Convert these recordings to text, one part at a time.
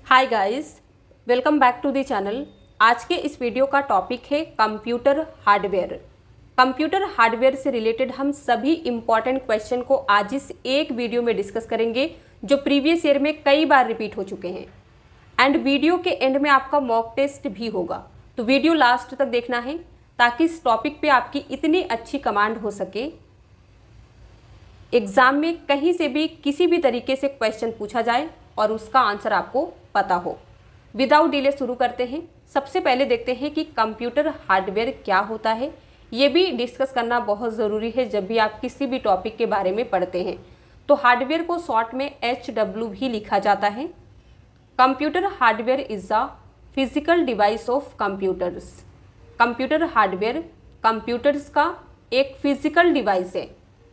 Hi guys, welcome back to the channel. आज के इस वीडियो का टॉपिक है कंप्यूटर हार्डवेयर। कंप्यूटर हार्डवेयर से रिलेटेड हम सभी इम्पॉर्टेंट क्वेश्चन को आज इस एक वीडियो में डिस्कस करेंगे जो प्रीवियस ईयर में कई बार रिपीट हो चुके हैं। एंड वीडियो के एंड में आपका मॉक टेस्ट भी होगा, तो वीडियो लास्ट तक देखना है ताकि इस टॉपिक पे आपकी इतनी अच्छी कमांड हो सके, एग्जाम में कहीं से भी किसी भी तरीके से क्वेश्चन पूछा जाए और उसका आंसर आपको पता हो। विदाउट डिले शुरू करते हैं। सबसे पहले देखते हैं कि कंप्यूटर हार्डवेयर क्या होता है। ये भी डिस्कस करना बहुत ज़रूरी है जब भी आप किसी भी टॉपिक के बारे में पढ़ते हैं। तो हार्डवेयर को शॉर्ट में HW भी लिखा जाता है। Computer hardware is a physical device of computers. Computer hardware computers का एक फिजिकल डिवाइस है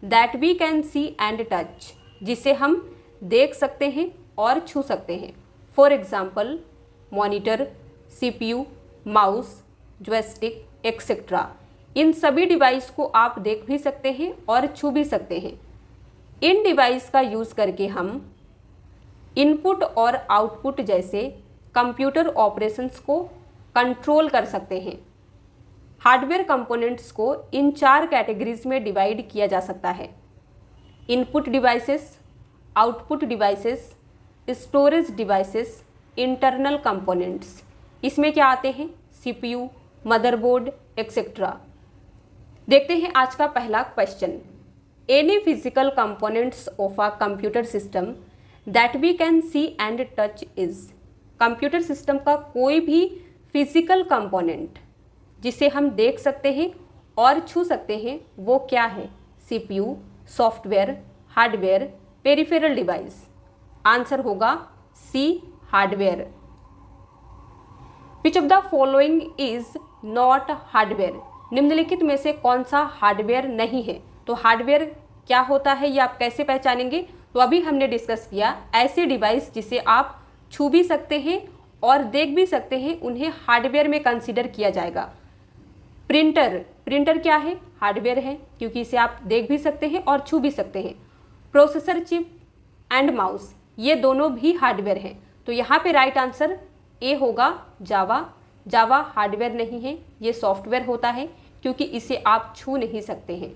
that we can see and touch, जिसे हम देख सकते हैं और छू सकते हैं। For example monitor, CPU, mouse, joystick etcetera. इन सभी डिवाइस को आप देख भी सकते हैं और छू भी सकते हैं। इन डिवाइस का यूज़ करके हम इनपुट और आउटपुट जैसे कंप्यूटर ऑपरेशंस को कंट्रोल कर सकते हैं। हार्डवेयर कंपोनेंट्स को इन 4 कैटेगरीज में डिवाइड किया जा सकता है: input devices, output devices, storage devices, internal components. इसमें क्या आते हैं? CPU, motherboard etcetera. देखते हैं आज का पहला question. Any physical components of a computer system that we can see and touch is. Computer system का कोई भी फिजिकल कंपोनेंट जिसे हम देख सकते हैं और छू सकते हैं वो क्या है? CPU, software, hardware, peripheral device. Answer होगा C, hardware. Which of the following is not hardware. निम्नलिखित में से कौन सा हार्डवेयर नहीं है? तो हार्डवेयर क्या होता है ये आप कैसे पहचानेंगे? तो अभी हमने डिस्कस किया ऐसे डिवाइस जिसे आप छू भी सकते हैं और देख भी सकते हैं, उन्हें हार्डवेयर में कंसीडर किया जाएगा। प्रिंटर क्या है? हार्डवेयर है, क्योंकि इसे आप देख भी सकते हैं और छू भी सकते हैं। प्रोसेसर चिप एंड माउस, ये दोनों भी हार्डवेयर हैं। तो यहाँ पे राइट आंसर ए होगा जावा। जावा हार्डवेयर नहीं है, ये सॉफ्टवेयर होता है क्योंकि इसे आप छू नहीं सकते हैं।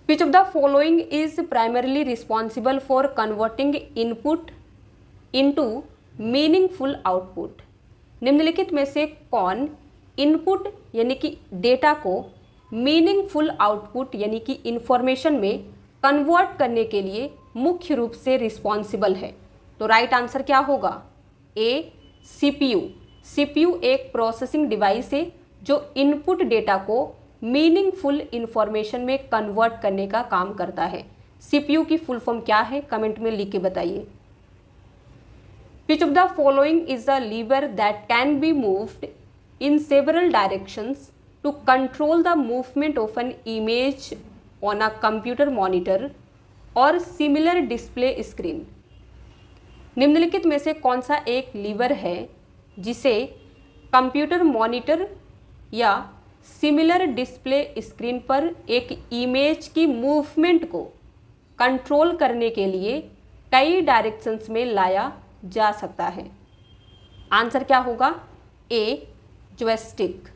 विच of the following is primarily responsible for converting input into meaningful output. निम्नलिखित में से कौन इनपुट यानी कि डेटा को मीनिंगफुल आउटपुट यानी कि इंफॉर्मेशन में कन्वर्ट करने के लिए मुख्य रूप से रिस्पॉन्सिबल है? तो राइट आंसर क्या होगा? ए, CPU। CPU एक प्रोसेसिंग डिवाइस है जो इनपुट डेटा को मीनिंगफुल इंफॉर्मेशन में कन्वर्ट करने का काम करता है। CPU की फुल फॉर्म क्या है? कमेंट में लिख के बताइए। Which of the following is a lever that can be moved in several directions to control the movement of an image on a computer monitor or similar display screen। निम्नलिखित में से कौन सा एक लीवर है जिसे कंप्यूटर मॉनिटर या similar display screen पर एक इमेज की मूवमेंट को कंट्रोल करने के लिए कई डायरेक्शंस में लाया जा सकता है? आंसर क्या होगा? ए, जॉयस्टिक।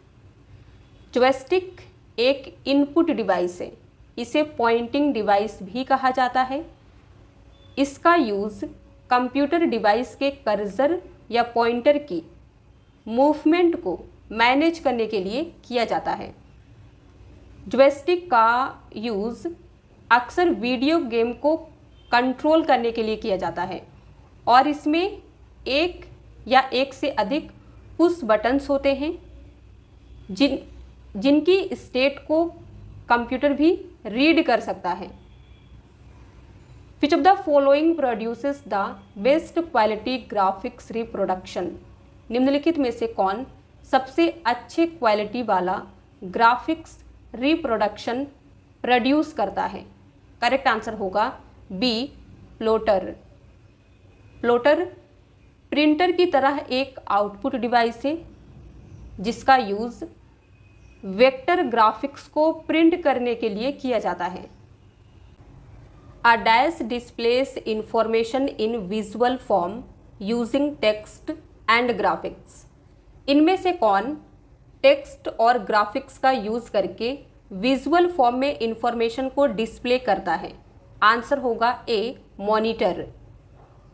जॉयस्टिक एक इनपुट डिवाइस है, इसे पॉइंटिंग डिवाइस भी कहा जाता है। इसका यूज़ कंप्यूटर डिवाइस के कर्सर या पॉइंटर की मूवमेंट को मैनेज करने के लिए किया जाता है। जॉयस्टिक का यूज़ अक्सर वीडियो गेम को कंट्रोल करने के लिए किया जाता है और इसमें एक या एक से अधिक पुश बटन्स होते हैं जिनकी स्टेट को कंप्यूटर भी रीड कर सकता है। Which of the following produces the best quality graphics reproduction. निम्नलिखित में से कौन सबसे अच्छे क्वालिटी वाला ग्राफिक्स रिप्रोडक्शन प्रोड्यूस करता है? करेक्ट आंसर होगा बी, प्लॉटर। प्लॉटर प्रिंटर की तरह एक आउटपुट डिवाइस है जिसका यूज़ वेक्टर ग्राफिक्स को प्रिंट करने के लिए किया जाता है। A dash displays information in visual form using text and graphics. इनमें से कौन टेक्स्ट और ग्राफिक्स का यूज करके विजुअल फॉर्म में इंफॉर्मेशन को डिस्प्ले करता है? आंसर होगा ए, मॉनिटर।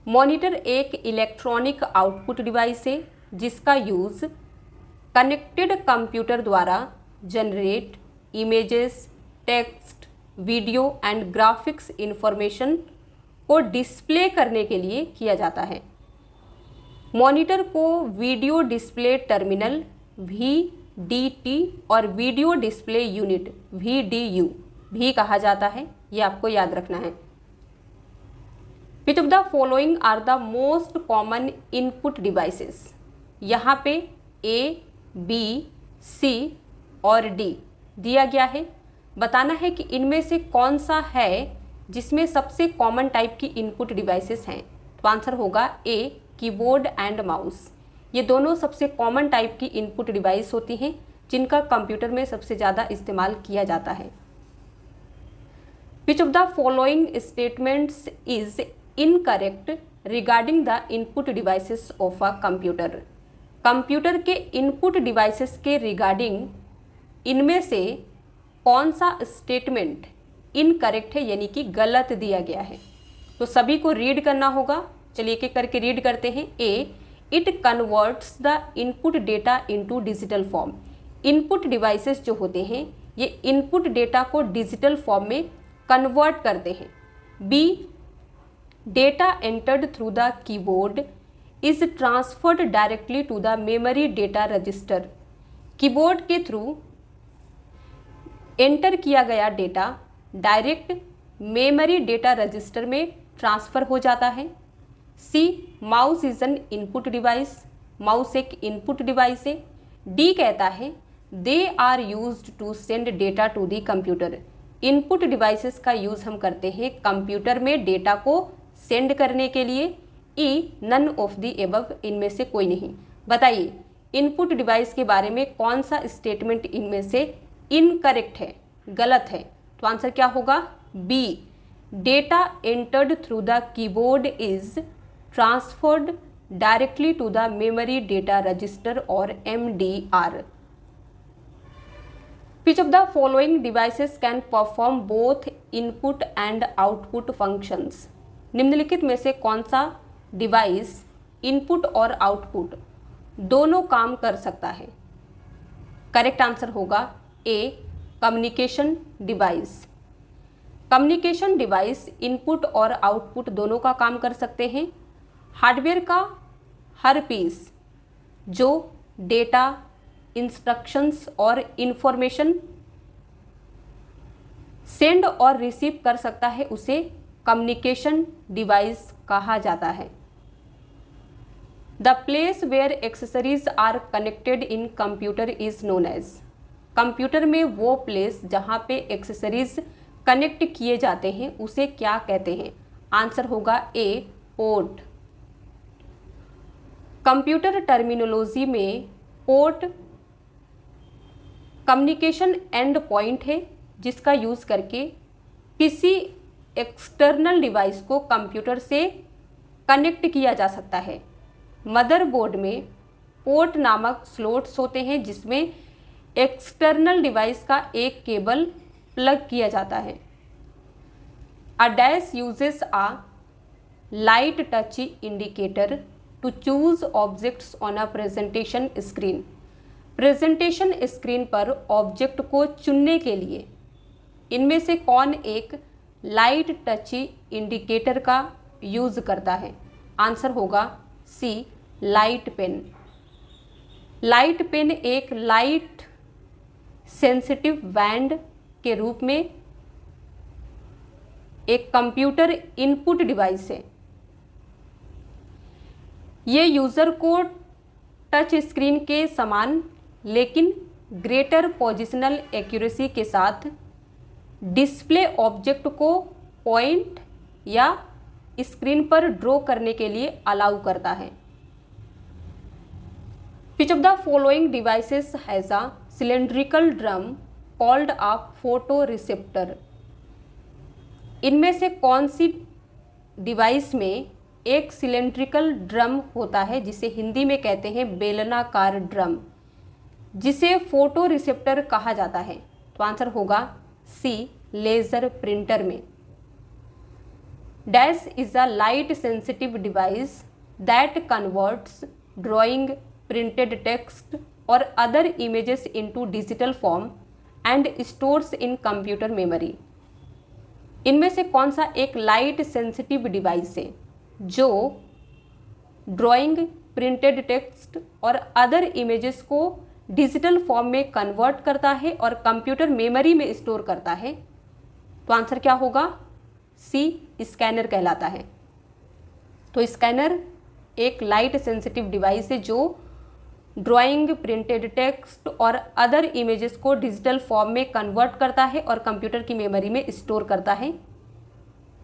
मॉनिटर एक इलेक्ट्रॉनिक आउटपुट डिवाइस है जिसका यूज कनेक्टेड कंप्यूटर द्वारा generate images, text, video and graphics information को डिस्प्ले करने के लिए किया जाता है। मॉनिटर को वीडियो डिस्प्ले टर्मिनल VDT और वीडियो डिस्प्ले यूनिट VDU भी कहा जाता है, ये आपको याद रखना है। Which of the following are the most common input devices? यहाँ पे A, B, C और D दिया गया है। बताना है कि इनमें से कौन सा है जिसमें सबसे कॉमन टाइप की इनपुट डिवाइसेस हैं। तो आंसर होगा A, कीबोर्ड एंड माउस। ये दोनों सबसे कॉमन टाइप की इनपुट डिवाइस होती हैं जिनका कंप्यूटर में सबसे ज़्यादा इस्तेमाल किया जाता है। Which of the following statements is incorrect regarding the input devices of a computer? Computer के इनपुट डिवाइसेस के रिगार्डिंग इनमें से कौन सा स्टेटमेंट इनकरेक्ट है, यानी कि गलत दिया गया है? तो सभी को रीड करना होगा। चलिए एक एक करके रीड करते हैं। A, it converts the input data into digital form. Input devices जो होते हैं ये इनपुट डेटा को डिजिटल फॉर्म में कन्वर्ट करते हैं। B, data entered through the keyboard is transferred directly to the memory data register. Keyboard के through enter किया गया data direct memory data register में ट्रांसफ़र हो जाता है। C, mouse is an input device. Mouse एक इनपुट डिवाइस है। D कहता है they are used to send data to the computer. Input devices का यूज़ हम करते हैं कंप्यूटर में डेटा को सेंड करने के लिए। ई, नन ऑफ दी एबव, इनमें से कोई नहीं। बताइए इनपुट डिवाइस के बारे में कौन सा स्टेटमेंट इनमें से इनकरेक्ट है, गलत है? तो आंसर क्या होगा? B, data entered through the keyboard is transferred directly to the memory data register और MDR। Which of the following devices can perform both input and output functions? निम्नलिखित में से कौन सा डिवाइस इनपुट और आउटपुट दोनों काम कर सकता है? करेक्ट आंसर होगा A, communication device. Communication device input और आउटपुट दोनों का काम कर सकते हैं। हार्डवेयर का हर पीस जो डेटा, इंस्ट्रक्शंस और इंफॉर्मेशन सेंड और रिसीव कर सकता है उसे कम्युनिकेशन डिवाइस कहा जाता है। The place where accessories are connected in computer is known as. Computer में वो प्लेस जहाँ पे एक्सेसरीज कनेक्ट किए जाते हैं उसे क्या कहते हैं? आंसर होगा ए, पोर्ट। कंप्यूटर टर्मिनोलॉजी में पोर्ट कम्युनिकेशन एंड पॉइंट है जिसका यूज़ करके किसी एक्सटर्नल डिवाइस को कंप्यूटर से कनेक्ट किया जा सकता है। मदरबोर्ड में पोर्ट नामक स्लॉट्स होते हैं जिसमें एक्सटर्नल डिवाइस का एक केबल प्लग किया जाता है। A dash uses a light touch indicator to choose objects on a presentation screen. Presentation screen पर ऑब्जेक्ट को चुनने के लिए इनमें से कौन एक लाइट टच इंडिकेटर का यूज करता है? आंसर होगा C, light pen. Light pen एक लाइट सेंसिटिव बैंड के रूप में एक कंप्यूटर इनपुट डिवाइस है। ये यूज़र को टच स्क्रीन के समान लेकिन ग्रेटर पोजिशनल एक्यूरेसी के साथ डिस्प्ले ऑब्जेक्ट को पॉइंट या स्क्रीन पर ड्रॉ करने के लिए अलाउ करता है। Which of the following devices has a cylindrical drum called a photo receptor. इनमें से कौन सी डिवाइस में एक सिलेंड्रिकल ड्रम होता है जिसे हिंदी में कहते हैं बेलनाकार ड्रम, जिसे फोटो रिसेप्टर कहा जाता है। तो आंसर होगा सी, लेजर प्रिंटर में। Dash is a light sensitive device that converts drawing, printed text और other images into digital form and stores in computer memory. इनमें से कौन सा एक लाइट सेंसिटिव डिवाइस है जो ड्राइंग, प्रिंटेड टेक्स्ट और अदर इमेजेस को डिजिटल फॉर्म में कन्वर्ट करता है और कंप्यूटर मेमोरी में स्टोर करता है? तो आंसर क्या होगा? सी, स्कैनर कहलाता है। तो स्कैनर एक लाइट सेंसिटिव डिवाइस है जो ड्राइंग, प्रिंटेड टेक्स्ट और अदर इमेजेस को डिजिटल फॉर्म में कन्वर्ट करता है और कंप्यूटर की मेमोरी में स्टोर करता है।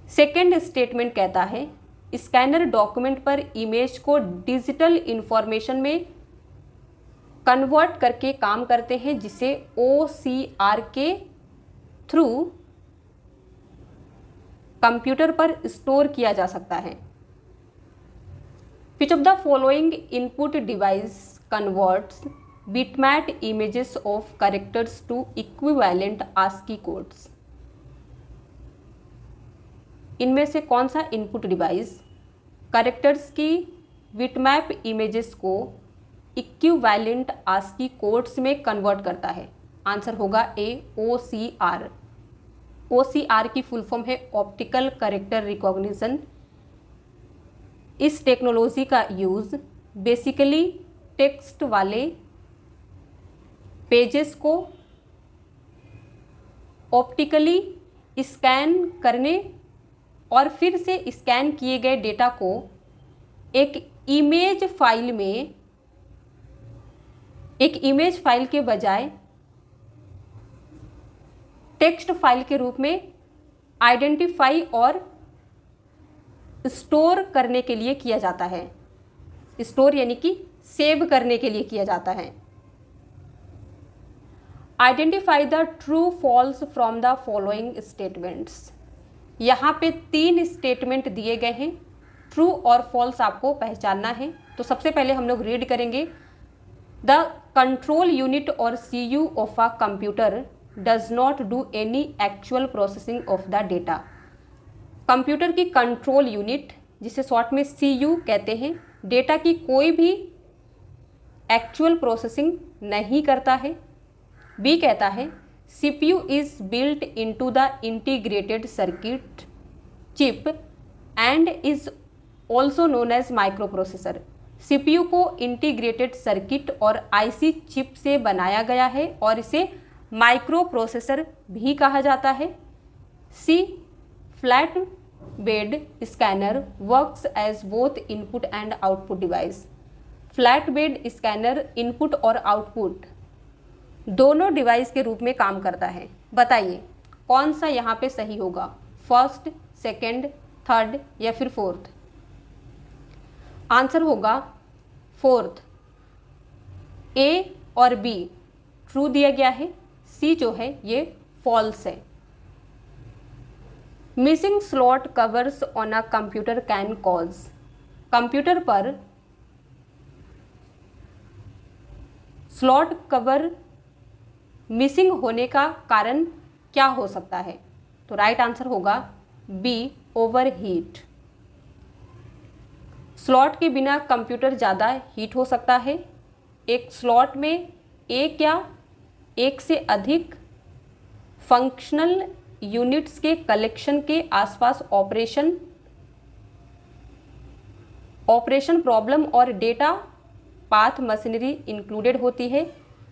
सेकेंड स्टेटमेंट कहता है स्कैनर डॉक्यूमेंट पर इमेज को डिजिटल इंफॉर्मेशन में कन्वर्ट करके काम करते हैं, जिसे OCR के थ्रू कंप्यूटर पर स्टोर किया जा सकता है। Which of the following input device converts bitmap images of characters to equivalent ASCII codes? इनमें से कौन सा इनपुट डिवाइस कैरेक्टर्स की बिटमैप इमेजेस को इक्विवेलेंट ASCII कोड्स में कन्वर्ट करता है? आंसर होगा ए, OCR। OCR की फुल फॉर्म है ऑप्टिकल कैरेक्टर रिकॉग्निशन। इस टेक्नोलॉजी का यूज़ बेसिकली टेक्स्ट वाले पेजेस को ऑप्टिकली स्कैन करने और फिर से स्कैन किए गए डेटा को एक इमेज फाइल के बजाय टेक्स्ट फाइल के रूप में आइडेंटिफाई और स्टोर करने के लिए किया जाता है। स्टोर यानी कि सेव करने के लिए किया जाता है। Identify the true falls from the following statements. यहाँ पे 3 स्टेटमेंट दिए गए हैं, ट्रू और फॉल्स आपको पहचानना है। तो सबसे पहले हम लोग रीड करेंगे। द कंट्रोल यूनिट और CU of a computer does not do any actual processing of the data. Computer की कंट्रोल यूनिट, जिसे शॉर्ट में CU कहते हैं, डेटा की कोई भी एक्चुअल प्रोसेसिंग नहीं करता है। बी कहता है CPU is built into the integrated circuit chip and is also known as microprocessor। CPU को इंटीग्रेटेड सर्किट और IC चिप से बनाया गया है और इसे माइक्रो प्रोसेसर भी कहा जाता है। C, flatbed scanner works as both input and output device. Flatbed scanner input और आउटपुट दोनों डिवाइस के रूप में काम करता है। बताइए कौन सा यहाँ पे सही होगा? फर्स्ट, सेकंड, थर्ड या फिर फोर्थ? आंसर होगा फोर्थ। ए और बी ट्रू दिया गया है, सी जो है ये फॉल्स है। Missing slot covers on a computer can cause. Computer पर स्लॉट कवर मिसिंग होने का कारण क्या हो सकता है? तो राइट आंसर होगा बी, ओवरहीट। स्लॉट के बिना कंप्यूटर ज़्यादा हीट हो सकता है। एक स्लॉट में एक या एक से अधिक फंक्शनल यूनिट्स के कलेक्शन के आसपास ऑपरेशन प्रॉब्लम और डेटा पाथ मशीनरी इंक्लूडेड होती है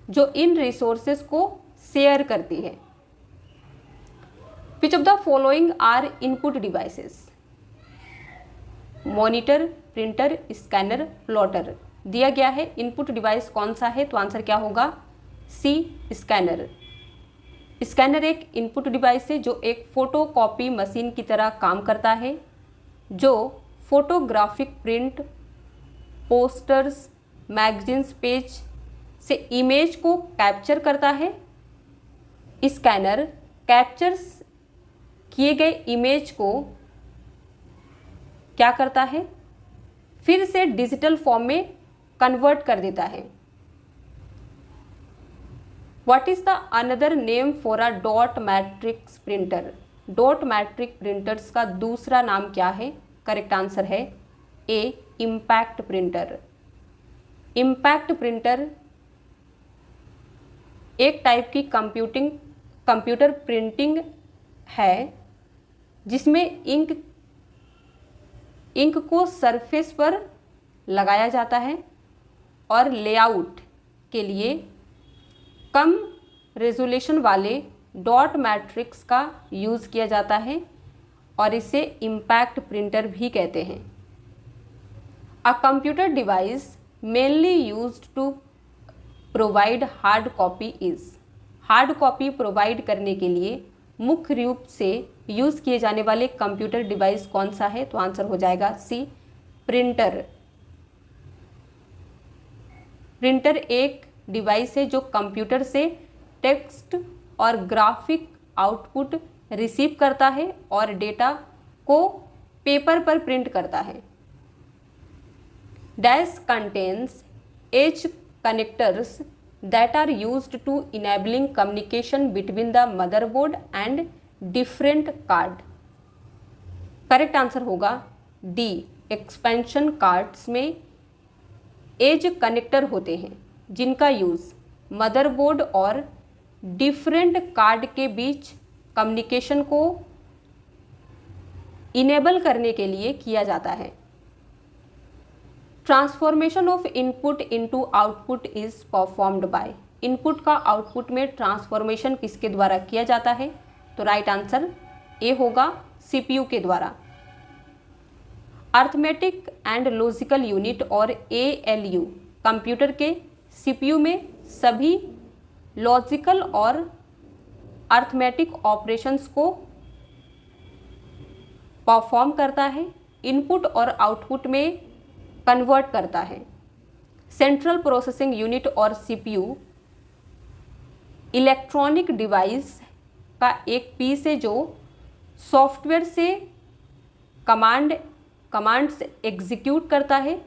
जो इन रिसोर्सेज को शेयर करती है। Which of the following are input devices? Monitor, printer, scanner, plotter दिया गया है। इनपुट डिवाइस कौन सा है? तो आंसर क्या होगा? सी, स्कैनर। स्कैनर एक इनपुट डिवाइस है जो एक फोटोकॉपी मशीन की तरह काम करता है, जो photographic print, posters, magazines page से इमेज को कैप्चर करता है। स्कैनर कैप्चर्स किए गए इमेज को क्या करता है? फिर से डिजिटल फॉर्म में कन्वर्ट कर देता है। What is the another name for a dot matrix printer? Dot matrix printers का दूसरा नाम क्या है? करेक्ट आंसर है ए, इम्पैक्ट प्रिंटर। इम्पैक्ट प्रिंटर एक टाइप की कंप्यूटर प्रिंटिंग है जिसमें इंक को सरफेस पर लगाया जाता है और लेआउट के लिए कम रेजोल्यूशन वाले डॉट मैट्रिक्स का यूज़ किया जाता है और इसे इम्पैक्ट प्रिंटर भी कहते हैं। A computer device mainly used to provide hard copy is. Hard copy provide करने के लिए मुख्य रूप से यूज़ किए जाने वाले कंप्यूटर डिवाइस कौन सा है? तो आंसर हो जाएगा सी, प्रिंटर। प्रिंटर एक डिवाइस है जो कंप्यूटर से टेक्स्ट और ग्राफिक आउटपुट रिसीव करता है और डेटा को पेपर पर प्रिंट करता है। Dash contains as connectors that are used to enabling communication between the motherboard and different card। Correct answer होगा डी, एक्सपेंशन कार्ड्स में एज कनेक्टर होते हैं जिनका यूज़ मदरबोर्ड और डिफरेंट कार्ड के बीच कम्युनिकेशन को इनेबल करने के लिए किया जाता है। Transformation of input into output is performed by. Input का आउटपुट में ट्रांसफॉर्मेशन किसके द्वारा किया जाता है? तो राइट आंसर ए होगा, सीपीयू के द्वारा। अर्थमेटिक एंड लॉजिकल यूनिट और एएलयू कंप्यूटर के सीपीयू में सभी लॉजिकल और अर्थमेटिक ऑपरेशंस को परफॉर्म करता है, इनपुट और आउटपुट में कन्वर्ट करता है। सेंट्रल प्रोसेसिंग यूनिट और सीपीयू इलेक्ट्रॉनिक डिवाइस का एक पीस है जो सॉफ्टवेयर से कमांड्स एग्जीक्यूट करता है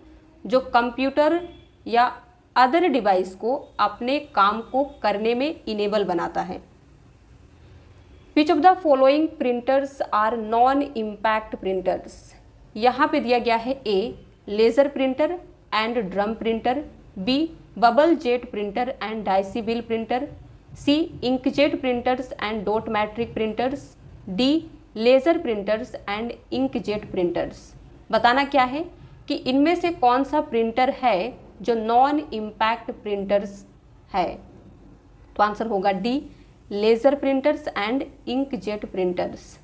जो कंप्यूटर या अदर डिवाइस को अपने काम को करने में इनेबल बनाता है। Which of the following printers are non impact printers? यहाँ पे दिया गया है A, laser printer and drum printer, B, bubble jet printer and daisy wheel printer, C, inkjet printers and dot matrix printers, D, laser printers and inkjet printers. बताना क्या है कि इनमें से कौन सा प्रिंटर है जो नॉन इम्पैक्ट प्रिंटर्स है? तो आंसर होगा D, laser printers and inkjet printers.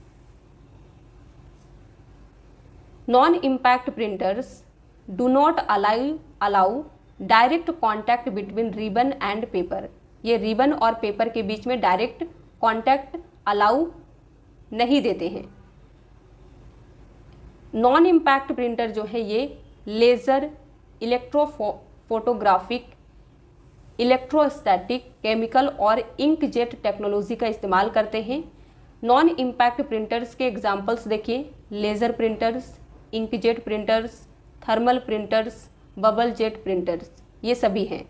Non impact printers do not allow direct contact between ribbon and paper. ये रिबन और पेपर के बीच में डायरेक्ट कॉन्टैक्ट अलाउ नहीं देते हैं। नॉन इम्पैक्ट प्रिंटर जो है ये लेज़र, इलेक्ट्रोफोटोग्राफिक, इलेक्ट्रोस्टैटिक, केमिकल और इंकजेट टेक्नोलॉजी का इस्तेमाल करते हैं। नॉन इम्पैक्ट प्रिंटर्स के एग्जाम्पल्स देखिए, laser printers, inkjet printers, thermal printers, bubble jet printers, ये सभी हैं।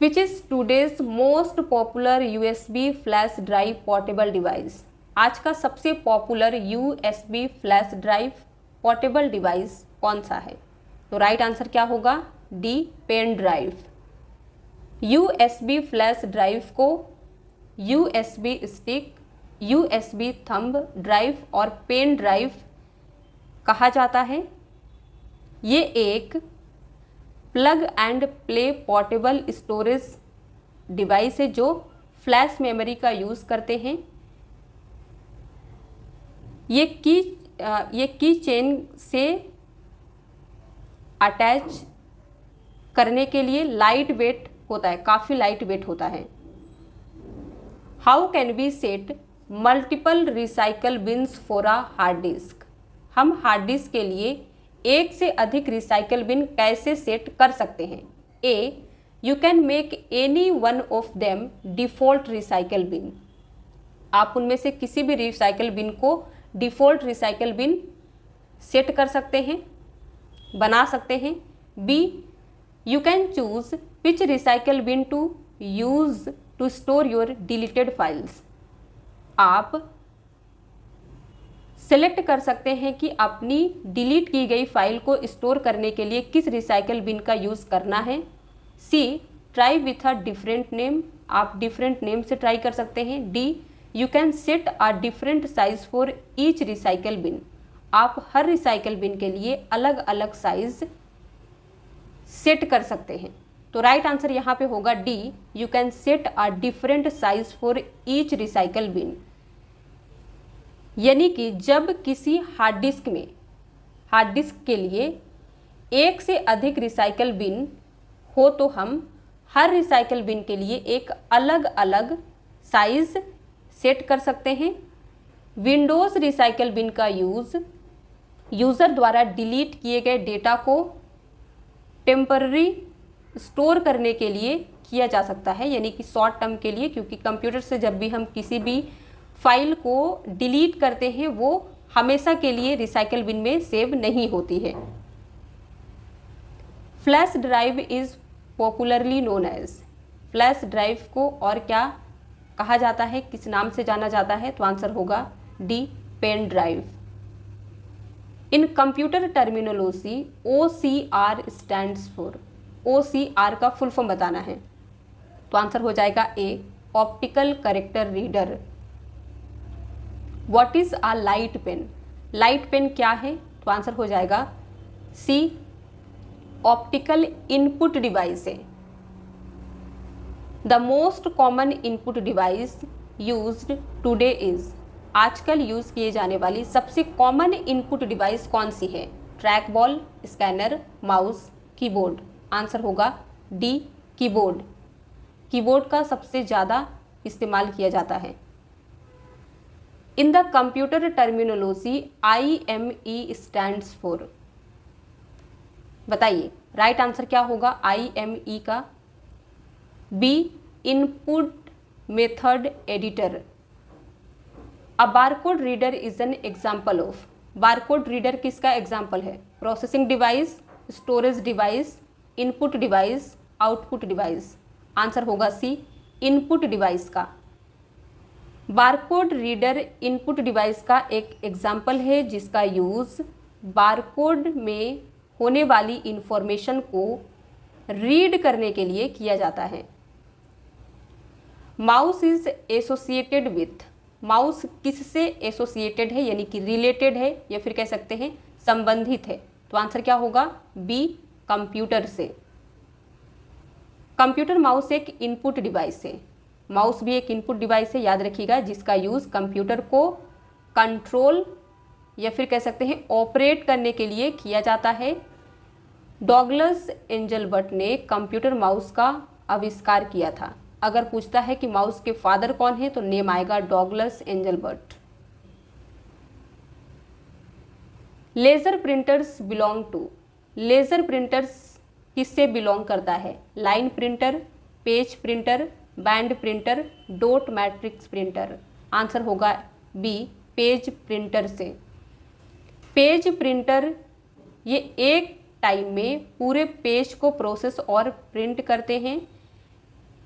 Which is today's most popular USB flash drive portable device? आज का सबसे popular USB flash drive portable device कौन सा है? तो राइट आंसर क्या होगा? D, pen drive. USB flash drive को USB stick, USB thumb drive और पेन ड्राइव कहा जाता है। ये एक plug and play portable storage device है जो फ्लैश मेमोरी का यूज़ करते हैं। ये की चेन से अटैच करने के लिए लाइट वेट होता है, काफ़ी लाइट वेट होता है। How can we set multiple recycle bins for a hard disk? हम हार्ड डिस्क के लिए एक से अधिक रिसाइकल बिन कैसे सेट कर सकते हैं? A, you can make any one of them default recycle bin. आप उनमें से किसी भी रिसाइकल बिन को डिफ़ॉल्ट रिसाइकल बिन सेट कर सकते हैं। बना सकते हैं। B, you can choose which recycle bin to use to store your deleted files. आप सेलेक्ट कर सकते हैं कि अपनी डिलीट की गई फाइल को स्टोर करने के लिए किस रिसाइकल बिन का यूज़ करना है। C, try with a different name, आप डिफरेंट नेम से ट्राई कर सकते हैं। D, you can set a different size for each recycle bin, आप हर रिसाइकल बिन के लिए अलग अलग साइज सेट कर सकते हैं। तो राइट आंसर यहाँ पे होगा D, you can set a different size for each recycle bin. यानी कि जब किसी हार्ड डिस्क के लिए एक से अधिक रिसाइकल बिन हो तो हम हर रिसाइकल बिन के लिए एक अलग अलग साइज सेट कर सकते हैं। विंडोज़ रिसाइकल बिन का यूज़र द्वारा डिलीट किए गए डेटा को टेम्पररी स्टोर करने के लिए किया जा सकता है, यानी कि शॉर्ट टर्म के लिए, क्योंकि कंप्यूटर से जब भी हम किसी भी फाइल को डिलीट करते हैं वो हमेशा के लिए रिसाइकल बिन में सेव नहीं होती है। Flash drive is popularly known as, flash drive को और क्या कहा जाता है, किस नाम से जाना जाता है? तो आंसर होगा D, pen drive. In computer terminology OCR stands for, OCR का फुल फॉर्म बताना है, तो आंसर हो जाएगा A, optical character reader. What is a light pen, light pen क्या है? तो आंसर हो जाएगा सी, ऑप्टिकल इनपुट डिवाइस है। The most common input device used today is, आजकल यूज किए जाने वाली सबसे कॉमन इनपुट डिवाइस कौन सी है? Track ball, scanner, mouse, keyboard. Answer होगा डी, कीबोर्ड। कीबोर्ड का सबसे ज़्यादा इस्तेमाल किया जाता है। In the computer terminology IME stands for, बताइए राइट आंसर क्या होगा IME का? B, input method editor. A barcode reader is an example of, barcode reader किसका एग्जाम्पल है? Processing device, storage device, input device, output device. Answer होगा C, input device का। Barcode reader input device का एक example है जिसका use barcode में होने वाली इंफॉर्मेशन को रीड करने के लिए किया जाता है। Mouse is associated with, mouse किससे एसोसिएटेड है, यानी कि रिलेटेड है या फिर कह सकते हैं संबंधित है? तो आंसर क्या होगा? बी, कंप्यूटर से। कंप्यूटर माउस एक इनपुट डिवाइस है, माउस भी एक इनपुट डिवाइस है, याद रखिएगा, जिसका यूज़ कंप्यूटर को कंट्रोल या फिर कह सकते हैं ऑपरेट करने के लिए किया जाता है। डॉगलस एंजलबर्ट ने कंप्यूटर माउस का आविष्कार किया था। अगर पूछता है कि माउस के फादर कौन है तो नेम आएगा Douglas Engelbart. Laser printers belong to, laser printers किससे बिलोंग करता है? Line printer, page printer, band printer, dot matrix printer. Answer होगा बी, पेज प्रिंटर से। पेज प्रिंटर ये एक टाइम में पूरे पेज को प्रोसेस और प्रिंट करते हैं।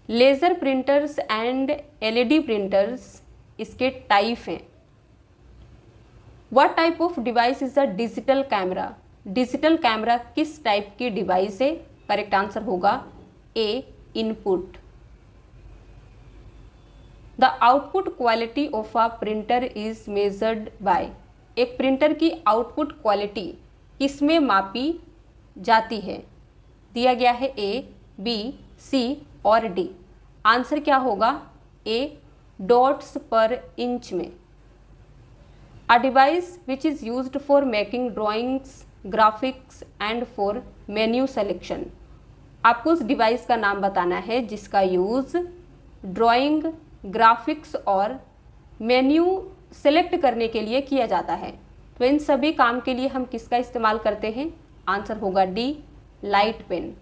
Laser printers and LED printers इसके टाइप हैं। What type of device is a digital camera, digital camera किस टाइप की डिवाइस है? करेक्ट आंसर होगा A, input. The output quality of a printer is measured by, एक printer की output quality किसमें मापी जाती है? दिया गया है ए, बी, सी और डी। आंसर क्या होगा? ए, डॉट्स पर इंच में। A device which is used for making drawings, graphics and for menu selection. आपको उस डिवाइस का नाम बताना है जिसका यूज़ ड्राइंग, ग्राफिक्स और मेन्यू सेलेक्ट करने के लिए किया जाता है। तो इन सभी काम के लिए हम किसका इस्तेमाल करते हैं? आंसर होगा D, light pen.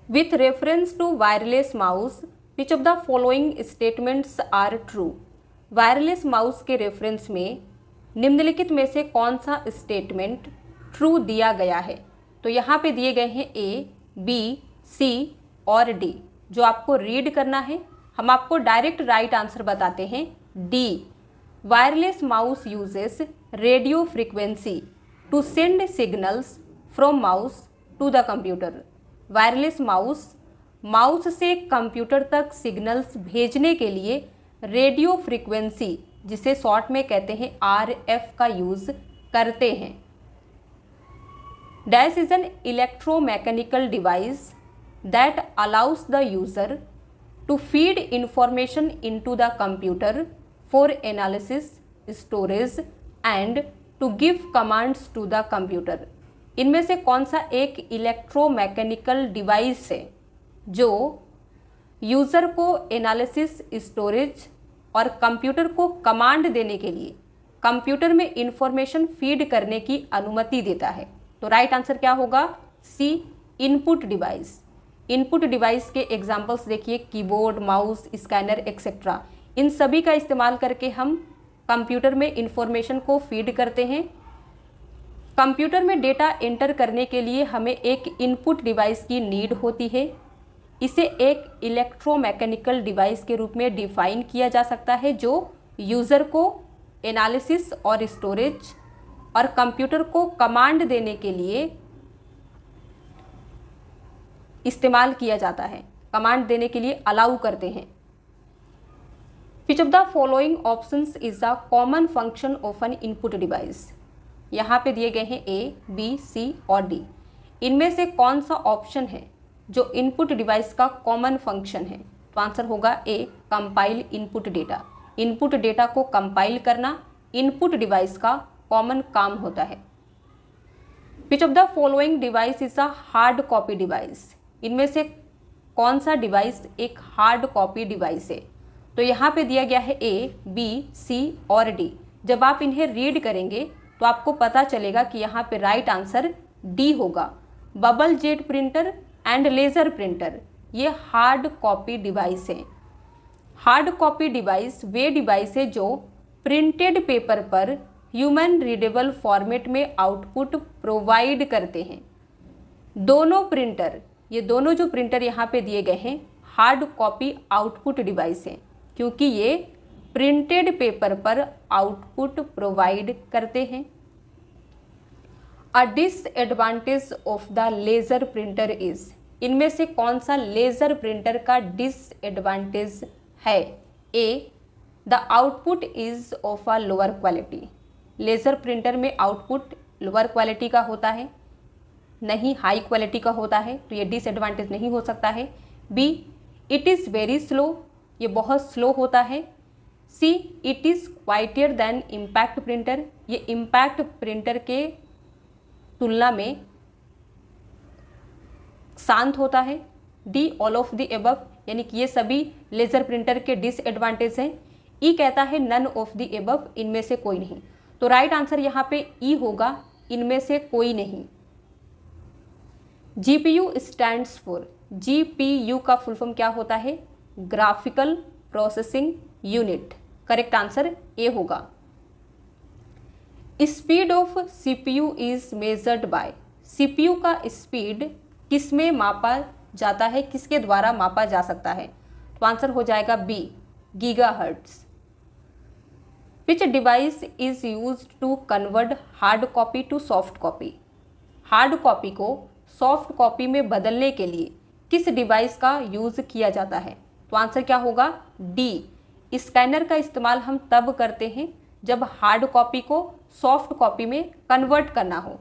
With reference to wireless mouse which of the following statements are true, wireless mouse के रेफरेंस में निम्नलिखित में से कौन सा स्टेटमेंट ट्रू दिया गया है। तो यहाँ पे दिए गए हैं ए, बी, सी और डी। जो आपको रीड करना है, हम आपको डायरेक्ट राइट आंसर बताते हैं, D. Wireless mouse uses radio frequency to send signals from mouse to the computer. Wireless mouse से कंप्यूटर तक सिग्नल्स भेजने के लिए रेडियो फ्रीक्वेंसी, जिसे शॉर्ट में कहते हैं RF का यूज करते हैं। Dash is an electromechanical device that allows the user to feed information into the computer for analysis, storage and to give commands to the computer. इनमें से कौन सा एक इलेक्ट्रोमैकेनिकल डिवाइस है जो यूज़र को एनालिसिस, स्टोरेज और कंप्यूटर को कमांड देने के लिए कंप्यूटर में इंफॉर्मेशन फीड करने की अनुमति देता है? तो राइट आंसर क्या होगा? C, input device. Input device के एग्जाम्पल्स देखिए, कीबोर्ड, माउस, स्कैनर एक्सेट्रा। इन सभी का इस्तेमाल करके हम कंप्यूटर में इंफॉर्मेशन को फीड करते हैं। कंप्यूटर में डेटा एंटर करने के लिए हमें एक इनपुट डिवाइस की नीड होती है। इसे एक इलेक्ट्रोमैकेनिकल डिवाइस के रूप में डिफाइन किया जा सकता है जो यूज़र को एनालिसिस और स्टोरेज और कंप्यूटर को कमांड देने के लिए इस्तेमाल किया जाता है, कमांड देने के लिए अलाउ करते हैं। विच of the following options is the common function of N input device? यहाँ पे दिए गए हैं ए, बी, सी और डी। इनमें से कौन सा ऑप्शन है जो इनपुट डिवाइस का कॉमन फंक्शन है? तो आंसर होगा A, compile input data. Input data को कंपाइल करना इनपुट डिवाइस का कॉमन काम होता है। Which of the following device is a hard copy device? इनमें से कौन सा डिवाइस एक हार्ड कॉपी डिवाइस है? तो यहाँ पे दिया गया है ए, बी, सी और डी। जब आप इन्हें रीड करेंगे तो आपको पता चलेगा कि यहाँ पे राइट आंसर डी होगा। Bubble jet printer and laser printer ये हार्ड कॉपी डिवाइस हैं। हार्ड कॉपी डिवाइस वे डिवाइस है जो प्रिंटेड पेपर पर ह्यूमन रीडेबल फॉर्मेट में आउटपुट प्रोवाइड करते हैं। दोनों प्रिंटर, ये दोनों जो प्रिंटर यहाँ पे दिए गए हैं हार्ड कॉपी आउटपुट डिवाइस हैं, क्योंकि ये प्रिंटेड पेपर पर आउटपुट प्रोवाइड करते हैं। A disadvantage of the laser printer is? इनमें से कौन सा लेज़र प्रिंटर का डिसएडवांटेज है? A, the output is of a lower quality. Laser printer में आउटपुट लोअर क्वालिटी का होता है, नहीं हाई क्वालिटी का होता है, तो ये डिसएडवांटेज नहीं हो सकता है। B, it is very slow, ये बहुत स्लो होता है। C, it is quieter than impact printer, ये इम्पैक्ट प्रिंटर के तुलना में शांत होता है। D, all of the above, यानी कि ये सभी लेज़र प्रिंटर के डिसएडवांटेज हैं। ई कहता है नन ऑफ द एबव, इनमें से कोई नहीं। तो राइट आंसर यहाँ पे ई होगा, इनमें से कोई नहीं। GPU stands for? जीपीयू का फुल फॉर्म क्या होता है? Graphical processing unit. Correct answer A होगा। Speed of CPU is measured by? CPU का स्पीड किस में मापा जाता है, किसके द्वारा मापा जा सकता है? तो आंसर हो जाएगा B, gigahertz. Which device is used to convert hard copy to soft copy? Hard copy को सॉफ्ट कॉपी में बदलने के लिए किस डिवाइस का यूज किया जाता है? तो आंसर क्या होगा? डी, स्कैनर का इस्तेमाल हम तब करते हैं जब हार्ड कॉपी को सॉफ्ट कॉपी में कन्वर्ट करना हो।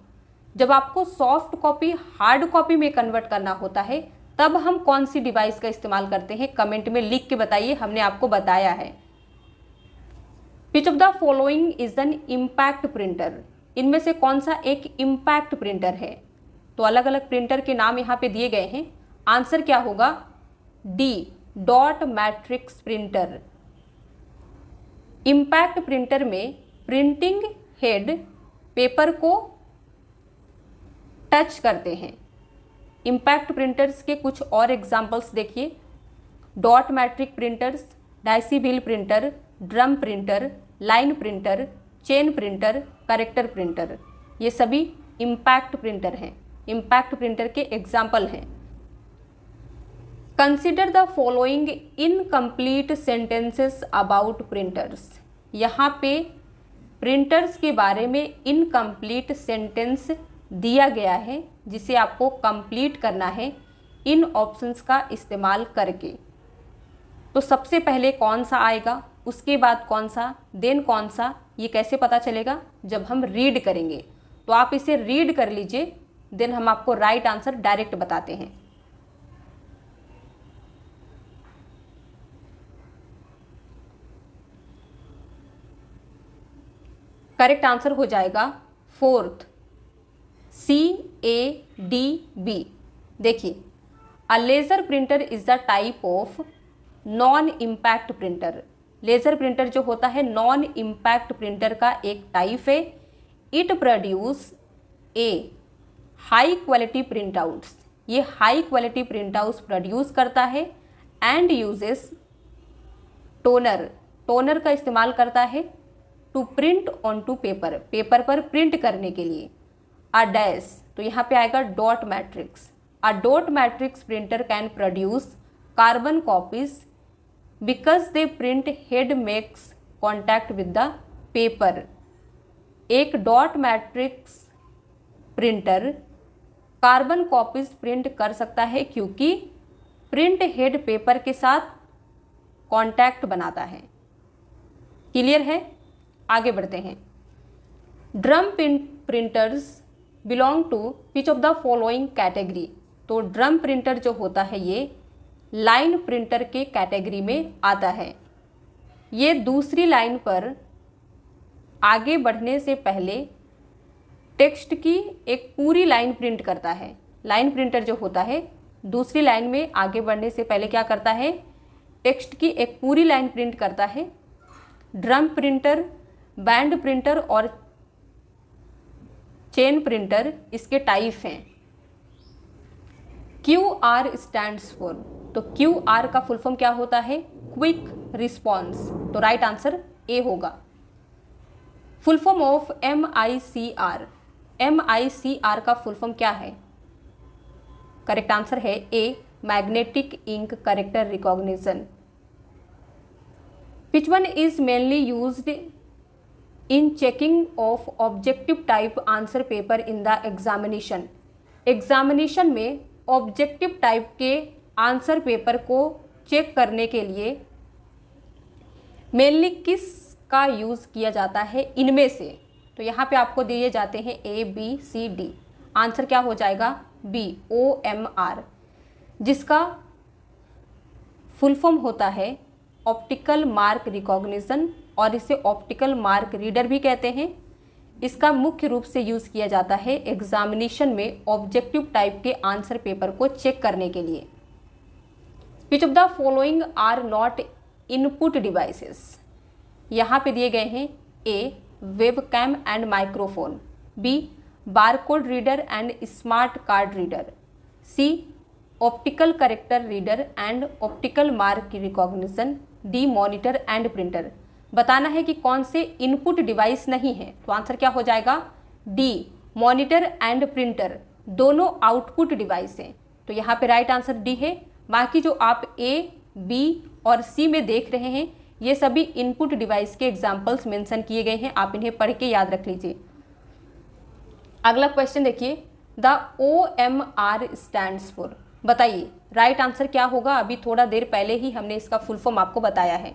जब आपको सॉफ्ट कॉपी हार्ड कॉपी में कन्वर्ट करना होता है तब हम कौन सी डिवाइस का इस्तेमाल करते हैं? कमेंट में लिख के बताइए, हमने आपको बताया है। Which of the following is an impact printer? इनमें से कौन सा एक इम्पैक्ट प्रिंटर है? तो अलग अलग प्रिंटर के नाम यहाँ पे दिए गए हैं। आंसर क्या होगा? D, dot matrix printer. Impact printer में प्रिंटिंग हेड पेपर को टच करते हैं। इम्पैक्ट प्रिंटर्स के कुछ और एग्जाम्पल्स देखिए, dot matrix printers, daisy wheel printer, drum printer, line printer, chain printer, character printer. ये सभी इम्पैक्ट प्रिंटर हैं, इम्पैक्ट प्रिंटर के एग्जाम्पल हैं। Consider the following incomplete sentences about printers. यहाँ पे प्रिंटर्स के बारे में इनकम्प्लीट सेंटेंस दिया गया है जिसे आपको कंप्लीट करना है इन ऑप्शंस का इस्तेमाल करके। तो सबसे पहले कौन सा आएगा, उसके बाद कौन सा, देन कौन सा, ये कैसे पता चलेगा? जब हम रीड करेंगे। तो आप इसे रीड कर लीजिए, देन हम आपको राइट आंसर डायरेक्ट बताते हैं। करेक्ट आंसर हो जाएगा फोर्थ, CADB। देखिए, a laser printer is the type of non impact printer. Laser printer जो होता है नॉन इम्पैक्ट प्रिंटर का एक टाइप है। It produce a high quality printouts, ये high quality printouts produce करता है। एंड यूजेस टोनर, टोनर का इस्तेमाल करता है to print onto paper, paper पर प्रिंट करने के लिए। अ डैश, तो यहाँ पे आएगा dot matrix. A dot matrix printer can produce carbon copies because the print head makes contact with the paper. एक dot matrix printer carbon copies print कर सकता है क्योंकि प्रिंट हेड पेपर के साथ कॉन्टैक्ट बनाता है। क्लियर है? आगे बढ़ते हैं। Drum printers belong to which of the following category. तो ड्रम प्रिंटर जो होता है ये लाइन प्रिंटर के कैटेगरी में आता है। ये दूसरी लाइन पर आगे बढ़ने से पहले टेक्स्ट की एक पूरी लाइन प्रिंट करता है। लाइन प्रिंटर जो होता है दूसरी लाइन में आगे बढ़ने से पहले क्या करता है? टेक्स्ट की एक पूरी लाइन प्रिंट करता है। ड्रम प्रिंटर, बैंड प्रिंटर और चेन प्रिंटर इसके टाइप हैं। QR स्टैंड्स फॉर, तो QR का फुल फॉर्म क्या होता है? Quick response. तो राइट आंसर ए होगा। Full form of MICR, MICR का फुल फॉर्म क्या है? करेक्ट आंसर है A, magnetic ink character recognition. Which one is mainly used in checking of objective type answer paper in the examination. Examination में objective type के answer paper को check करने के लिए मेनली किस का यूज़ किया जाता है इनमें से? तो यहाँ पे आपको दिए जाते हैं ABCD। आंसर क्या हो जाएगा? B, OMR, जिसका फुल फॉर्म होता है ऑप्टिकल मार्क रिकॉग्निशन और इसे ऑप्टिकल मार्क रीडर भी कहते हैं। इसका मुख्य रूप से यूज़ किया जाता है एग्जामिनेशन में ऑब्जेक्टिव टाइप के आंसर पेपर को चेक करने के लिए। Which of the following are not input devices. यहाँ पे दिए गए हैं A, webcam and microphone, B, barcode reader and smart card reader, C, optical character reader and optical mark recognition, D, monitor and printer. बताना है कि कौन से इनपुट डिवाइस नहीं है। तो आंसर क्या हो जाएगा? D, मॉनिटर एंड प्रिंटर दोनों आउटपुट डिवाइस हैं। तो यहाँ पे राइट आंसर D है। बाकी जो आप A, B और C में देख रहे हैं ये सभी इनपुट डिवाइस के एग्जाम्पल्स मेंशन किए गए हैं, आप इन्हें पढ़ के याद रख लीजिए। अगला क्वेश्चन देखिए, द OMR स्टैंड्स फॉर। बताइए राइट आंसर क्या होगा? अभी थोड़ा देर पहले ही हमने इसका फुल फॉर्म आपको बताया है।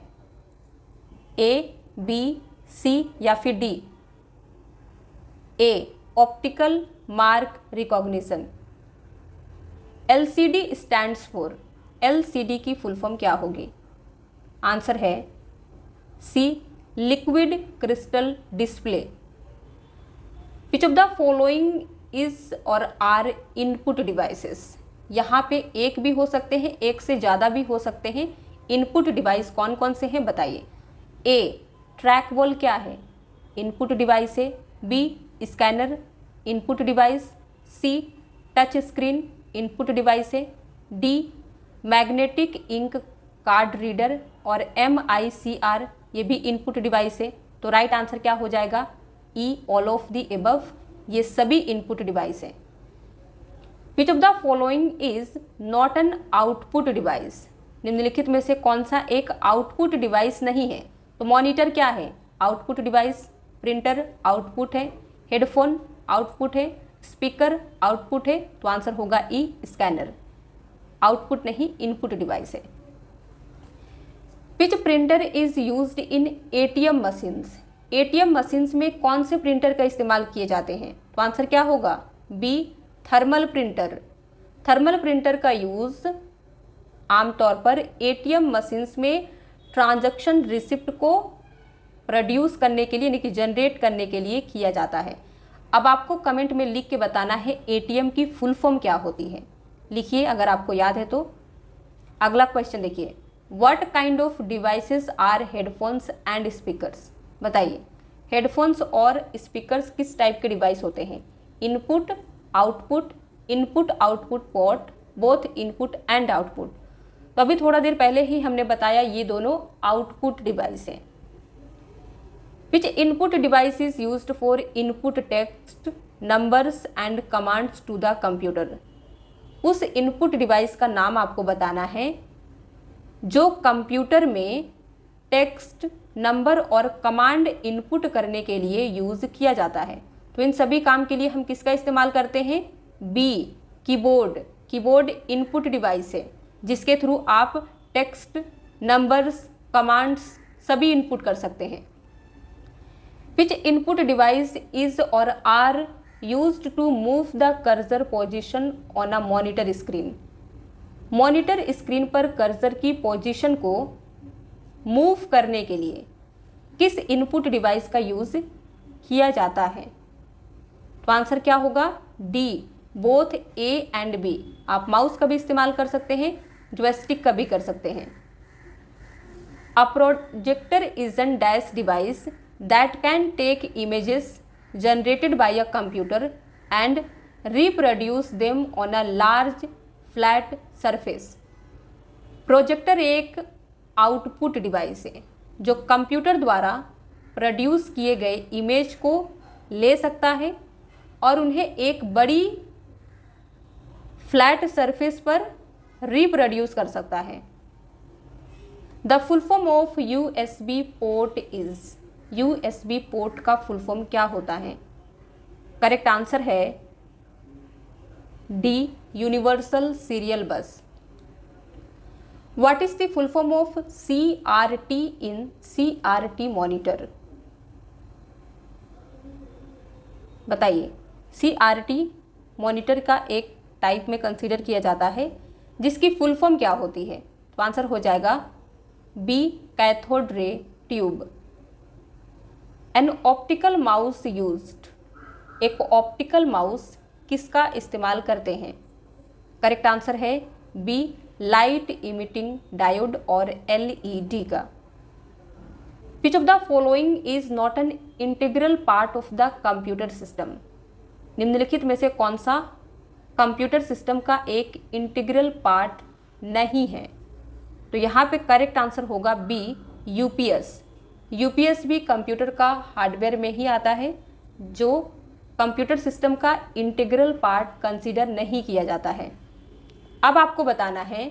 A, B, C या फिर D? A, optical mark recognition. LCD stands for. LCD की फुल फॉर्म क्या होगी? आंसर है C, liquid crystal display. Which of the following is or are input devices. यहाँ पे एक भी हो सकते हैं, एक से ज़्यादा भी हो सकते हैं। इनपुट डिवाइस कौन कौन से हैं बताइए। A, ट्रैक बॉल क्या है? इनपुट डिवाइस है। B, scanner input device. C, touch screen input device है। D, magnetic ink card reader और MICR ये भी इनपुट डिवाइस है। तो राइट आंसर क्या हो जाएगा? E, all of the above. ये सभी इनपुट डिवाइस हैं। विच of the following is not an output device, निम्नलिखित में से कौन सा एक आउटपुट डिवाइस नहीं है? तो मॉनिटर क्या है? Output device. प्रिंटर आउटपुट है। हेडफोन आउटपुट है। स्पीकर आउटपुट है। तो आंसर होगा ई, स्कैनर। आउटपुट नहीं, इनपुट डिवाइस है। विच printer is used in ATM machines, ATM machines में कौन से प्रिंटर का इस्तेमाल किए जाते हैं? तो आंसर क्या होगा? B, thermal printer. Thermal printer का यूज आमतौर पर एटीएम मशीन्स में ट्रांजैक्शन रिसिप्ट को प्रोड्यूस करने के लिए, यानी कि जनरेट करने के लिए किया जाता है। अब आपको कमेंट में लिख के बताना है एटीएम की फुल फॉर्म क्या होती है। लिखिए अगर आपको याद है तो। अगला क्वेश्चन देखिए, what kind of devices are headphones and speakers? बताइए, हेडफोन्स और स्पीकर्स किस टाइप के डिवाइस होते हैं? Input, output, input output port, both input and output. तो अभी थोड़ा देर पहले ही हमने बताया ये दोनों आउटपुट डिवाइस हैं। Which input device is used for input text, numbers and commands to the computer? उस इनपुट डिवाइस का नाम आपको बताना है जो कंप्यूटर में टेक्स्ट, नंबर और कमांड इनपुट करने के लिए यूज़ किया जाता है। तो इन सभी काम के लिए हम किसका इस्तेमाल करते हैं? बी, कीबोर्ड। कीबोर्ड इनपुट डिवाइस है जिसके थ्रू आप टेक्स्ट, नंबर्स, कमांड्स सभी इनपुट कर सकते हैं। Which input device is or are used to move the cursor position on a monitor screen? Monitor screen पर कर्सर की पोजीशन को मूव करने के लिए किस इनपुट डिवाइस का यूज किया जाता है? तो आंसर क्या होगा? D, both A and B. आप माउस का भी इस्तेमाल कर सकते हैं, जॉयस्टिक का भी कर सकते हैं। A projector is an dash device that can take images generated by a computer and reproduce them on a large flat surface. Projector एक आउटपुट डिवाइस है जो कंप्यूटर द्वारा प्रोड्यूस किए गए इमेज को ले सकता है और उन्हें एक बड़ी फ्लैट सरफेस पर रिप्रोड्यूस कर सकता है। The full form of USB port is, USB port का फुल फॉर्म क्या होता है? करेक्ट आंसर है डी, यूनिवर्सल सीरियल बस। What is the full form of CRT in CRT monitor? बताइए, CRT मॉनिटर का एक टाइप में कंसीडर किया जाता है जिसकी फुल फॉर्म क्या होती है? तो आंसर हो जाएगा B, cathode ray tube. An optical mouse used, एक ऑप्टिकल माउस किसका इस्तेमाल करते हैं? करेक्ट आंसर है बी, लाइट इमिटिंग डायोड और एलईडी का। Which of the following is not an integral part of the computer system? निम्नलिखित में से कौन सा कंप्यूटर सिस्टम का एक इंटीग्रल पार्ट नहीं है? तो यहाँ पे करेक्ट आंसर होगा बी, यूपीएस। यूपीएस भी कंप्यूटर का हार्डवेयर में ही आता है जो कंप्यूटर सिस्टम का इंटीग्रल पार्ट कंसीडर नहीं किया जाता है। अब आपको बताना है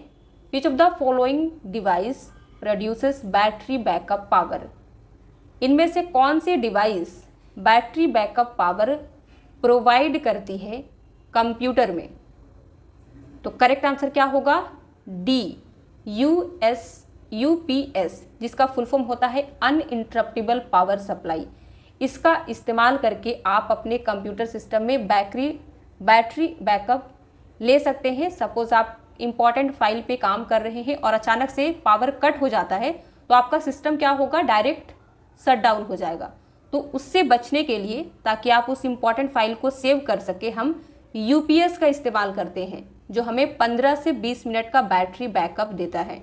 which of the following device produces battery backup power? इनमें से कौन सी device battery backup power provide करती है कंप्यूटर में? तो करेक्ट आंसर क्या होगा? डी, यूपीएस, जिसका फुल फॉर्म होता है अनइंटरप्टेबल पावर सप्लाई। इसका इस्तेमाल करके आप अपने कंप्यूटर सिस्टम में बैटरी बैकअप ले सकते हैं। सपोज आप इम्पॉर्टेंट फाइल पे काम कर रहे हैं और अचानक से पावर कट हो जाता है तो आपका सिस्टम क्या होगा? डायरेक्ट शट डाउन हो जाएगा। तो उससे बचने के लिए, ताकि आप उस इम्पॉर्टेंट फाइल को सेव कर सके, हम यूपीएस का इस्तेमाल करते हैं जो हमें 15 से 20 मिनट का बैटरी बैकअप देता है।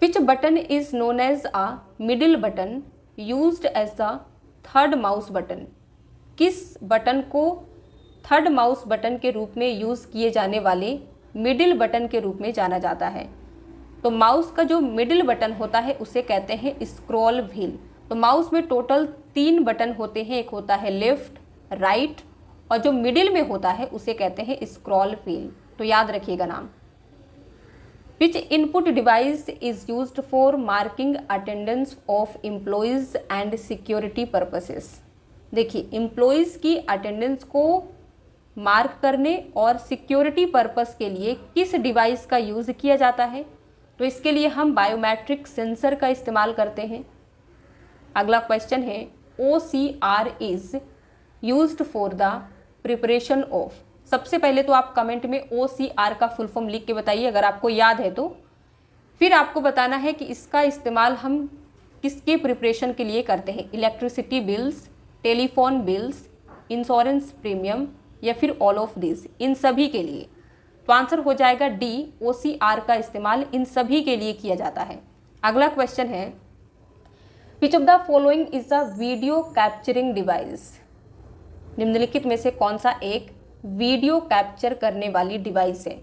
Which button is known as a middle button used as the third mouse button? किस बटन को थर्ड माउस बटन के रूप में यूज़ किए जाने वाले मिडिल बटन के रूप में जाना जाता है? तो माउस का जो मिडिल बटन होता है उसे कहते हैं स्क्रॉल व्हील। तो माउस में टोटल 3 बटन होते हैं, एक होता है लेफ्ट, राइट और जो मिडिल में होता है उसे कहते हैं स्क्रॉल व्हील। तो याद रखिएगा नाम। Which input device is used for marking attendance of employees and security purposes. देखिए एम्प्लॉयज की अटेंडेंस को मार्क करने और सिक्योरिटी पर्पस के लिए किस डिवाइस का यूज़ किया जाता है? तो इसके लिए हम बायोमेट्रिक सेंसर का इस्तेमाल करते हैं। अगला क्वेश्चन है OCR is used for the preparation of. सबसे पहले तो आप कमेंट में OCR का फुल फॉर्म लिख के बताइए अगर आपको याद है तो। फिर आपको बताना है कि इसका इस्तेमाल हम किसके प्रिपरेशन के लिए करते हैं, electricity bills, telephone bills, insurance premium या फिर ऑल ऑफ दिस, इन सभी के लिए। तो आंसर हो जाएगा डी, OCR का इस्तेमाल इन सभी के लिए किया जाता है। अगला क्वेश्चन है which of the following is a video capturing device. निम्नलिखित में से कौन सा एक वीडियो कैप्चर करने वाली डिवाइस है?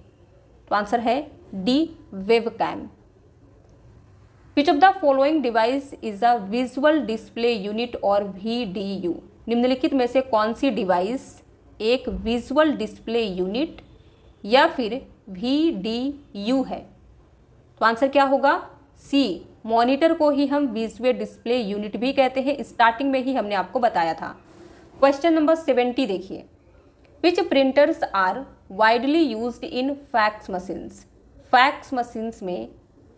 तो आंसर है D, webcam. Which of the following device is a visual display unit और VDU। निम्नलिखित में से कौन सी डिवाइस एक विजुअल डिस्प्ले यूनिट या फिर VDU है? तो आंसर क्या होगा? सी, मॉनिटर को ही हम विजुअल डिस्प्ले यूनिट भी कहते हैं। स्टार्टिंग में ही हमने आपको बताया था। क्वेश्चन नंबर 70 देखिए। Which printers are widely used in fax machines. Fax machines में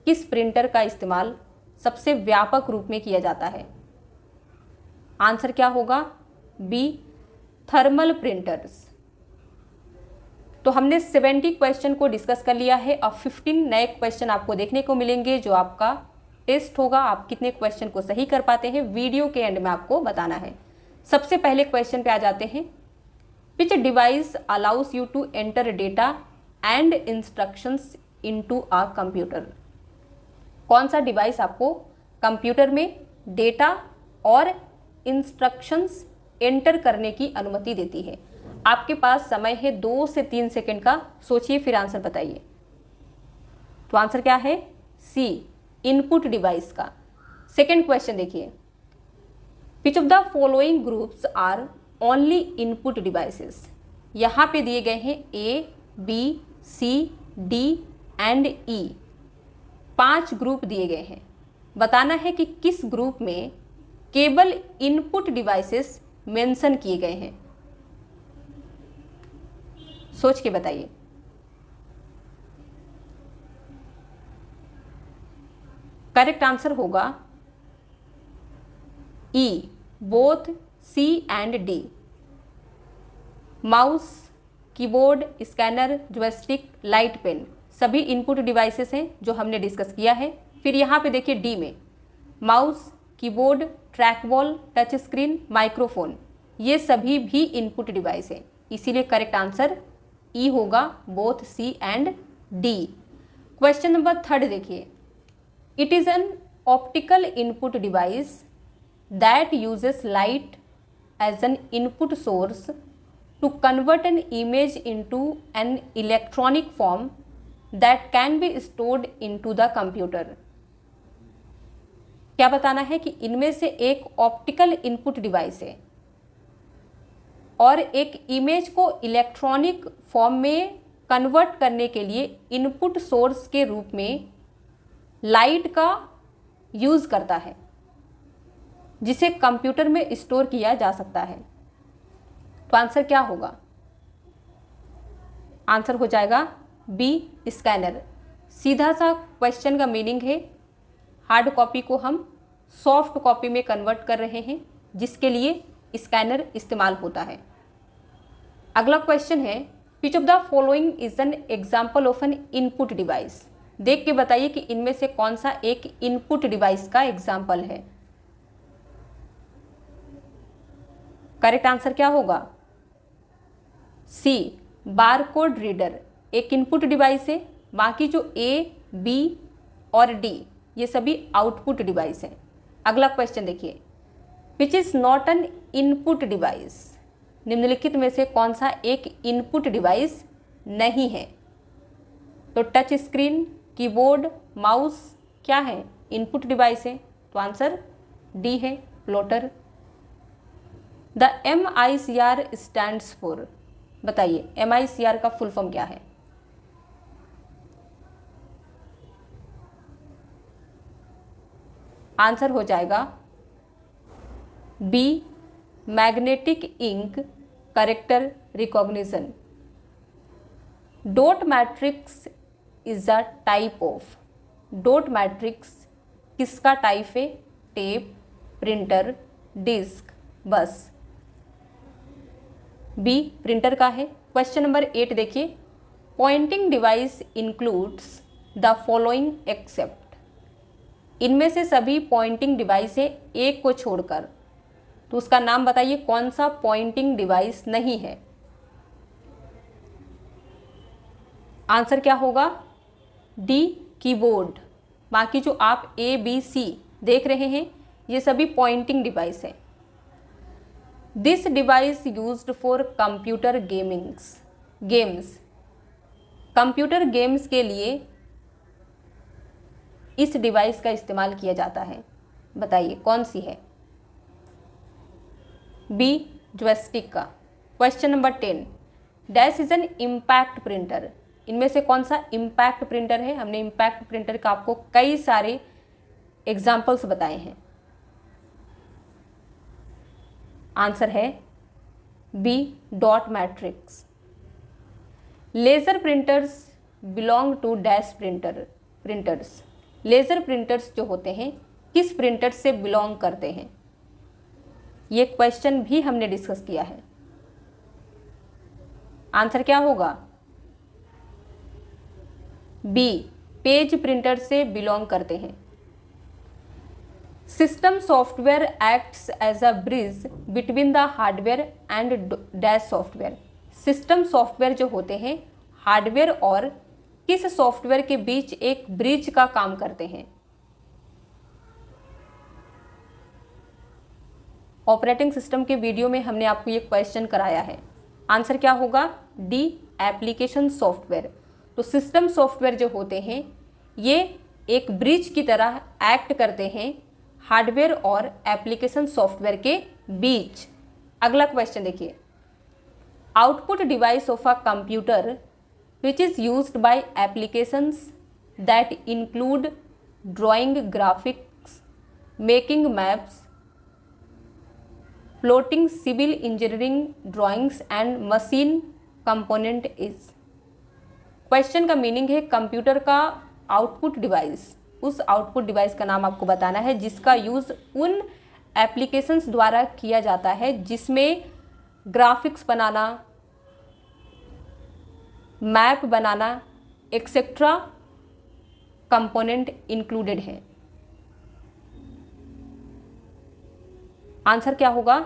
किस प्रिंटर का इस्तेमाल सबसे व्यापक रूप में किया जाता है? आंसर क्या होगा? B, thermal printers. तो हमने 70 क्वेश्चन को डिस्कस कर लिया है। अब 15 नए क्वेश्चन आपको देखने को मिलेंगे जो आपका टेस्ट होगा। आप कितने क्वेश्चन को सही कर पाते हैं वीडियो के एंड में आपको बताना है। सबसे पहले क्वेश्चन पे आ जाते हैं। Which device allows you to enter data and instructions into a computer. कौन सा डिवाइस आपको कंप्यूटर में डेटा और इंस्ट्रक्शंस एंटर करने की अनुमति देती है? आपके पास समय है 2 से 3 सेकंड का, सोचिए फिर आंसर बताइए। तो आंसर क्या है? सी, इनपुट डिवाइस का। सेकंड क्वेश्चन देखिए। Which of the following groups are only input devices. यहाँ पे दिए गए हैं A, B, C, D and E। 5 group दिए गए हैं। बताना है कि किस ग्रुप में केवल इनपुट डिवाइसेस मेंशन किए गए हैं। सोच के बताइए। करेक्ट आंसर होगा E, both C and D। Mouse, keyboard, scanner, joystick, light pen सभी इनपुट डिवाइसेस हैं जो हमने डिस्कस किया है। फिर यहाँ पे देखिए D में mouse, keyboard, track ball, touch screen, microphone, ये सभी भी इनपुट डिवाइस हैं। इसीलिए करेक्ट आंसर E होगा, both C and D। Question number 3 देखिए। It is an optical input device that uses light as an input source to convert an image into an electronic form that can be stored into the computer. क्या बताना है कि इनमें से एक optical input device है और एक इमेज को इलेक्ट्रॉनिक फॉर्म में कन्वर्ट करने के लिए इनपुट सोर्स के रूप में लाइट का यूज़ करता है, जिसे कंप्यूटर में स्टोर किया जा सकता है। तो आंसर क्या होगा? आंसर हो जाएगा बी, स्कैनर। सीधा सा क्वेश्चन का मीनिंग है हार्ड कॉपी को हम सॉफ्ट कॉपी में कन्वर्ट कर रहे हैं, जिसके लिए स्कैनर इस्तेमाल होता है। अगला क्वेश्चन है which of the following is an example of N input device. देख के बताइए कि इनमें से कौन सा एक इनपुट डिवाइस का एग्जाम्पल है। करेक्ट आंसर क्या होगा? सी, बारकोड रीडर एक इनपुट डिवाइस है। बाकी जो A, B और D ये सभी आउटपुट डिवाइस हैं। अगला क्वेश्चन देखिए। Which is not an input device. निम्नलिखित में से कौन सा एक इनपुट डिवाइस नहीं है? तो टच स्क्रीन, कीबोर्ड, माउस क्या है? इनपुट डिवाइस है। तो आंसर डी है plotter. The MICR stands for, बताइए MICR का फुल फॉर्म क्या है? आंसर हो जाएगा B magnetic ink character recognition. Dot matrix is a type of, dot matrix किसका टाइप है? Tape, printer, disk, bus. B printer का है। क्वेश्चन नंबर 8 देखिए, pointing device includes the following except, इनमें से सभी पॉइंटिंग डिवाइस है एक को छोड़कर, तो उसका नाम बताइए कौन सा पॉइंटिंग डिवाइस नहीं है। आंसर क्या होगा? D keyboard. बाकी जो आप ABC देख रहे हैं ये सभी पॉइंटिंग डिवाइस है। This device used for computer games, computer games के लिए इस डिवाइस का इस्तेमाल किया जाता है, बताइए कौन सी है? बी जॉयस्टिक का। Question number 10, dash is an impact printer, इनमें से कौन सा इम्पैक्ट प्रिंटर है? हमने इम्पैक्ट प्रिंटर का आपको कई सारे एग्जाम्पल्स बताए हैं। आंसर है B dot matrix. Laser printers belong to dash printers, laser printers जो होते हैं किस प्रिंटर से बिलोंग करते हैं? ये क्वेश्चन भी हमने डिस्कस किया है। आंसर क्या होगा? बी पेज प्रिंटर से बिलोंग करते हैं। System software acts as a bridge between the hardware and dash software, system software जो होते हैं हार्डवेयर और किस सॉफ्टवेयर के बीच एक ब्रिज का काम करते हैं? ऑपरेटिंग सिस्टम के वीडियो में हमने आपको ये क्वेश्चन कराया है। आंसर क्या होगा? D application software. तो सिस्टम सॉफ्टवेयर जो होते हैं ये एक ब्रिज की तरह एक्ट करते हैं हार्डवेयर और एप्लीकेशन सॉफ्टवेयर के बीच। अगला क्वेश्चन देखिए, output device of a computer which is used by applications that include drawing graphics, making maps, plotting civil engineering drawings and machine component is। Question का meaning है computer का output device, उस output device का नाम आपको बताना है जिसका यूज़ उन एप्लीकेशंस द्वारा किया जाता है जिसमें ग्राफिक्स बनाना, मैप बनाना एक्सेट्रा कंपोनेंट इंक्लूडेड है। आंसर क्या होगा?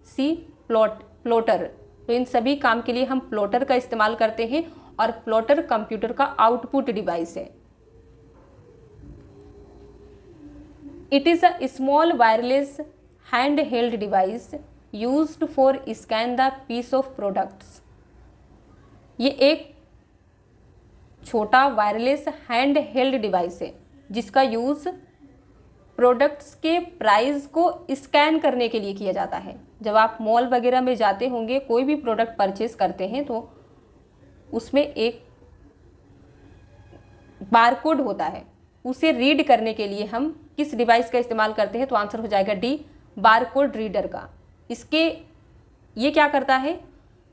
सी प्लॉटर। तो इन सभी काम के लिए हम प्लॉटर का इस्तेमाल करते हैं और प्लॉटर कंप्यूटर का आउटपुट डिवाइस है। It is a small wireless hand held device used for scan the piece of products, ये एक छोटा वायरलेस हैंड हेल्ड डिवाइस है जिसका यूज़ प्रोडक्ट्स के प्राइस को स्कैन करने के लिए किया जाता है। जब आप मॉल वगैरह में जाते होंगे, कोई भी प्रोडक्ट परचेज करते हैं तो उसमें एक बारकोड होता है, उसे रीड करने के लिए हम किस डिवाइस का इस्तेमाल करते हैं? तो आंसर हो जाएगा डी बारकोड रीडर का। ये क्या करता है?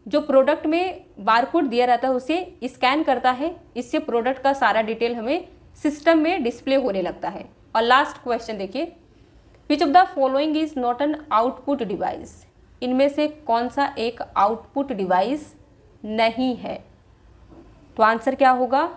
जो प्रोडक्ट में बारकोड दिया रहता है उसे स्कैन करता है, इससे प्रोडक्ट का सारा डिटेल हमें सिस्टम में डिस्प्ले होने लगता है। और लास्ट क्वेश्चन देखिए, which of the following is not an output device, इनमें से कौन सा एक आउटपुट डिवाइस नहीं है? तो आंसर क्या होगा?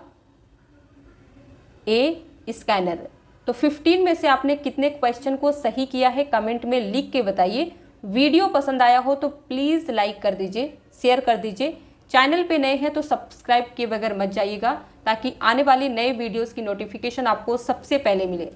ए स्कैनर। तो 15 में से आपने कितने क्वेश्चन को सही किया है कमेंट में लिख के बताइए। वीडियो पसंद आया हो तो प्लीज़ लाइक कर दीजिए, शेयर कर दीजिए। चैनल पे नए हैं तो सब्सक्राइब किए बगैर मत जाइएगा ताकि आने वाली नए वीडियोस की नोटिफिकेशन आपको सबसे पहले मिले।